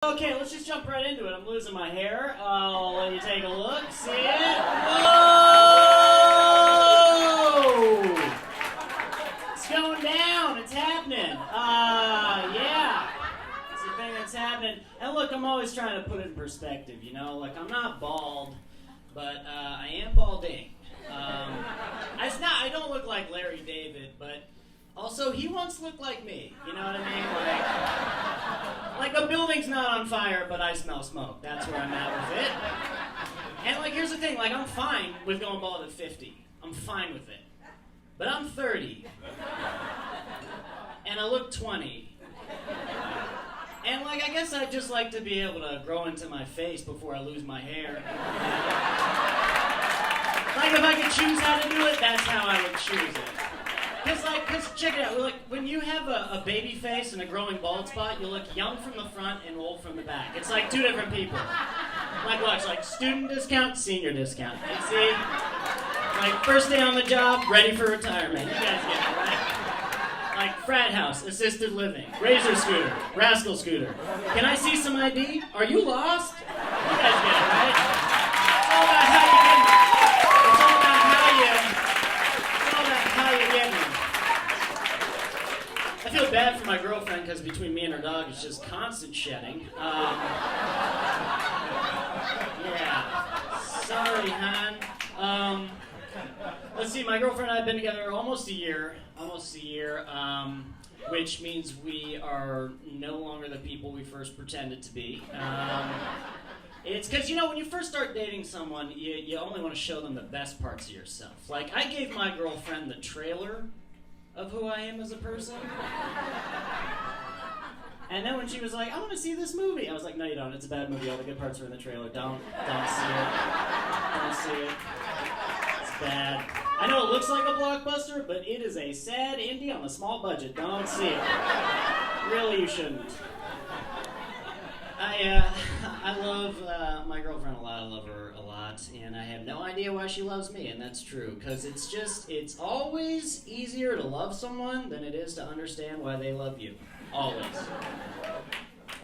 Okay, let's just jump right into it. I'm losing my hair. I'll let you take a look. See it? Whoa! It's going down. It's happening. Yeah. It's the thing that's happening. And look, I'm always trying to put it in perspective, you know? Like, I'm not bald, but I am balding. I don't look like Larry David, but also, he once looked like me. You know what I mean? Like the building's not on fire, but I smell smoke. That's where I'm at with it. And like, here's the thing. Like, I'm fine with going bald at 50. I'm fine with it. But I'm 30. And I look 20. And like, I guess I'd just like to be able to grow into my face before I lose my hair. Like, if I could choose how to do it, that's how I would choose it. Cause check it out, like, when you have a baby face and a growing bald spot, you look young from the front and old from the back. It's like two different people. Like watch, like student discount, senior discount. You see? Like first day on the job, ready for retirement. You guys get it, right? Like frat house, assisted living, razor scooter, rascal scooter. Can I see some ID? Are you lost? You guys get it, right? It's all about how you get it. It's all about how you get it. I feel bad for my girlfriend because between me and her dog, it's just constant shedding. Yeah. Sorry, hon. Let's see, my girlfriend and I have been together almost a year, which means we are no longer the people we first pretended to be. It's because, you know, when you first start dating someone, you only want to show them the best parts of yourself. Like, I gave my girlfriend the trailer of who I am as a person. And then when she was like, I want to see this movie, I was like, no, you don't. It's a bad movie. All the good parts are in the trailer. Don't see it. Don't see it. It's bad. I know it looks like a blockbuster, but it is a sad indie on a small budget. Don't see it. Really, you shouldn't. I love my girlfriend a lot. I love her a lot, and I have no idea why she loves me, and that's true, because it's always easier to love someone than it is to understand why they love you. Always.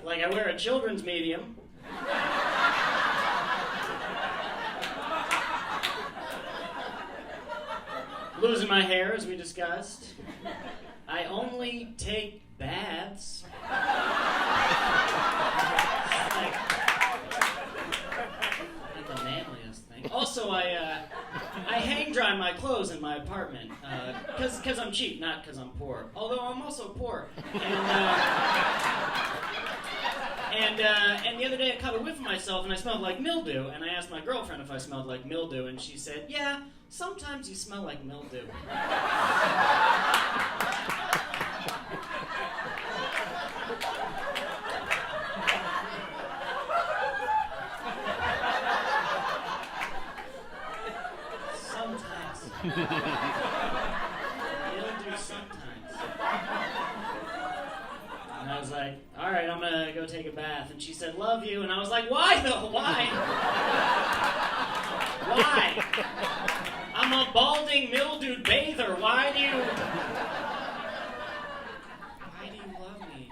Like, I wear a children's medium. Losing my hair, as we discussed. I only take baths. Not the manliest thing. Also, I hang dry my clothes in my apartment because I'm cheap, not because I'm poor. Although I'm also poor. And the other day I caught a whiff of myself and I smelled like mildew. And I asked my girlfriend if I smelled like mildew, and she said, "Yeah, sometimes you smell like mildew." It'll do sometimes. And I was like, all right, I'm gonna go take a bath. And she said, love you. And I was like, why though? Why? Why? I'm a balding, mildewed bather. Why do you love me?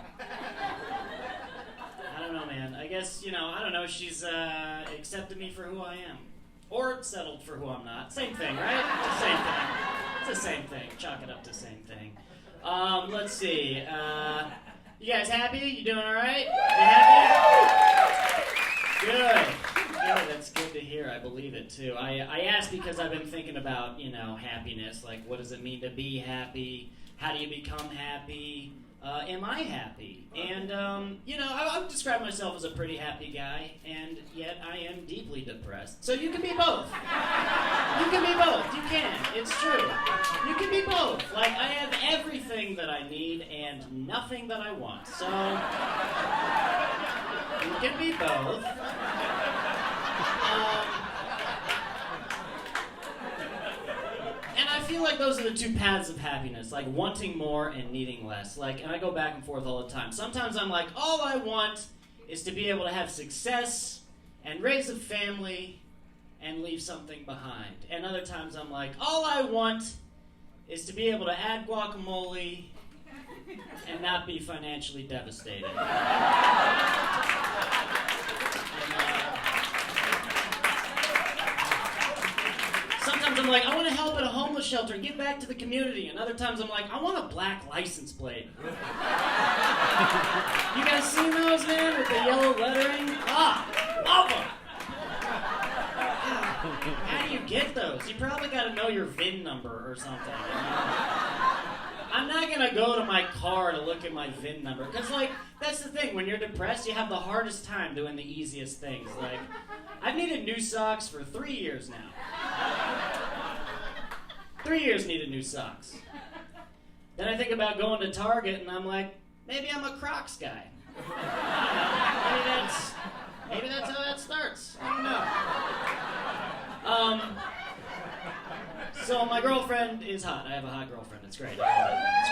I don't know, man. I guess, you know, I don't know. She's accepted me for who I am. Or settled for who I'm not. Same thing, right? It's the same thing. It's the same thing. Chalk it up to same thing. Let's see. You guys happy? You doing all right? You happy? Good. Good. That's good to hear. I believe it, too. I asked because I've been thinking about, you know, happiness. Like, what does it mean to be happy? How do you become happy? Am I happy? And, you know, I would describe myself as a pretty happy guy, and yet I am deeply depressed. So you can be both. You can be both. You can. It's true. You can be both. Like, I have everything that I need and nothing that I want. So, you can be both. And I feel like those are the two paths of happiness, like wanting more and needing less. Like, and I go back and forth all the time. Sometimes I'm like, all I want is to be able to have success and raise a family and leave something behind. And other times I'm like, all I want is to be able to add guacamole and not be financially devastated. like, I want to help at a homeless shelter and give back to the community. And other times I'm like, I want a black license plate. You guys seen those, man, with the yellow lettering? Love them. How do you get those? You probably got to know your VIN number or something. You know? I'm not going to go to my car to look at my VIN number. Because, like, that's the thing. When you're depressed, you have the hardest time doing the easiest things. Like, I've needed new socks for 3 years now. 3 years needed new socks. Then I think about going to Target, and I'm like, maybe I'm a Crocs guy. Maybe that's how that starts. I don't know. So my girlfriend is hot. I have a hot girlfriend. It's great. It's great.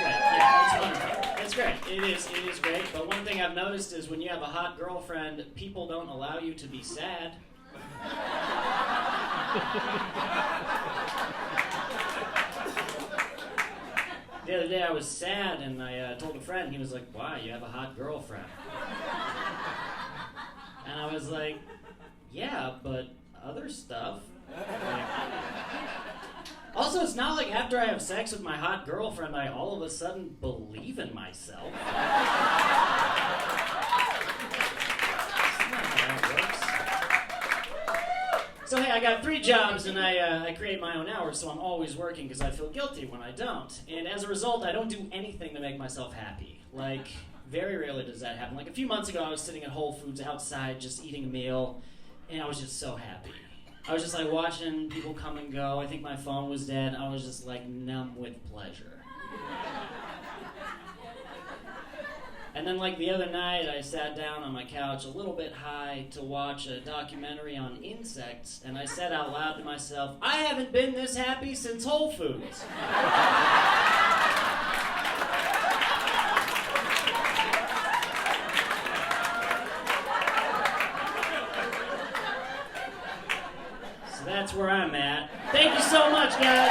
Yeah, it's wonderful. It's great. It is great. But one thing I've noticed is when you have a hot girlfriend, people don't allow you to be sad. The other day I was sad and I told a friend, he was like, "Why, you have a hot girlfriend?" And I was like, "Yeah, but other stuff." Like, also, it's not like after I have sex with my hot girlfriend, I all of a sudden believe in myself. That's not how that works. So hey, I got 3 jobs and I create my own hours, so I'm always working because I feel guilty when I don't. And as a result, I don't do anything to make myself happy. Like, very rarely does that happen. Like a few months ago, I was sitting at Whole Foods outside just eating a meal, and I was just so happy. I was just like watching people come and go. I think my phone was dead. I was just like numb with pleasure. And then like the other night, I sat down on my couch a little bit high to watch a documentary on insects, and I said out loud to myself, I haven't been this happy since Whole Foods. That's where I'm at. Thank you so much, guys.